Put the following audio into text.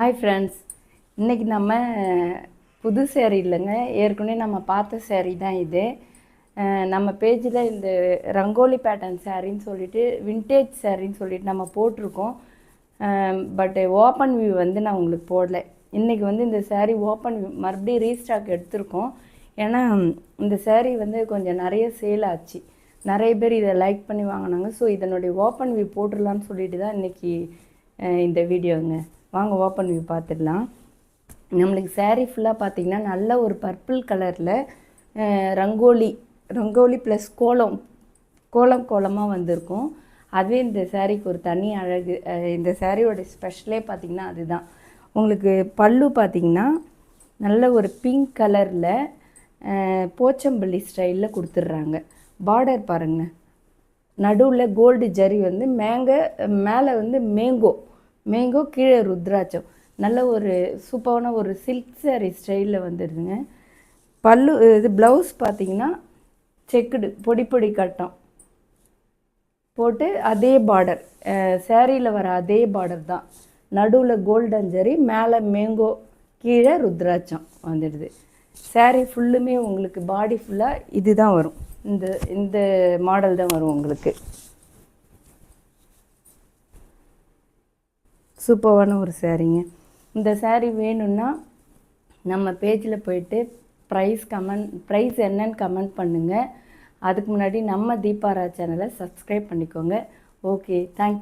Hi friends, இன்றைக்கி நம்ம புது சேரீ இல்லைங்க, ஏற்கனவே நம்ம பார்த்த சேரீ தான் இது. நம்ம பேஜில் இந்த ரங்கோலி பேட்டர்ன் சேரீன்னு சொல்லிட்டு வின்டேஜ் சேரீன்னு சொல்லிட்டு நம்ம போட்டிருக்கோம். பட்டு ஓப்பன் வியூ வந்து நான் உங்களுக்கு போடலை. இன்றைக்கி வந்து இந்த சேரீ ஓப்பன் வியூ மறுபடியும் ரீஸ்டாக் எடுத்திருக்கோம். ஏன்னா இந்த சேரீ வந்து கொஞ்சம் நிறைய சேல் ஆச்சு, நிறைய பேர் இதை லைக் பண்ணி வாங்கினாங்க. ஸோ இதனுடைய ஓப்பன் வியூ போட்டுடலான்னு சொல்லிட்டு தான் இன்றைக்கி இந்த வீடியோங்க. வாங்க ஓப்பன் வியூ பார்த்துடலாம். நம்மளுக்கு சேரீ ஃபுல்லாக பார்த்திங்கன்னா நல்ல ஒரு பர்பிள் கலரில் ரங்கோலி ப்ளஸ் கோலமாக வந்திருக்கும். அதுவே இந்த சேரீக்கு ஒரு தனி அழகு. இந்த சேரீயோட ஸ்பெஷலே பார்த்திங்கன்னா அதுதான். உங்களுக்கு பல்லு பார்த்திங்கன்னா நல்ல ஒரு பிங்க் கலரில் போச்சம்பள்ளி ஸ்டைலில் கொடுத்துட்றாங்க. பார்டர் பாருங்கள், நடுவில் கோல்டு ஜரி வந்து மேலே வந்து மேங்கோ கீழே ருத்ராட்சம். நல்ல ஒரு சூப்பரான ஒரு சில்க் சாரீ ஸ்டைலில் வந்துடுதுங்க. பல்லு இது ப்ளவுஸ் பார்த்திங்கன்னா செக்குடு பொடி கட்டம் போட்டு அதே பார்டர், சேரீயில் வர அதே பார்டர் தான். நடுவில் கோல்டன் ஜரி, மேலே மேங்கோ, கீழே ருத்ராட்சம் வந்துடுது. சேரீ ஃபுல்லுமே உங்களுக்கு பாடி ஃபுல்லாக இது தான் வரும். இந்த மாடல் தான் வரும் உங்களுக்கு. சூப்பரான ஒரு சேரீங்க. இந்த சேரீ வேணும்னா நம்ம பேஜில் போயிட்டு ப்ரைஸ் என்னன்னு கமெண்ட் பண்ணுங்கள். அதுக்கு முன்னாடி நம்ம தீபாரா சேனலை சப்ஸ்கிரைப் பண்ணிக்கோங்க. Okay, thank you.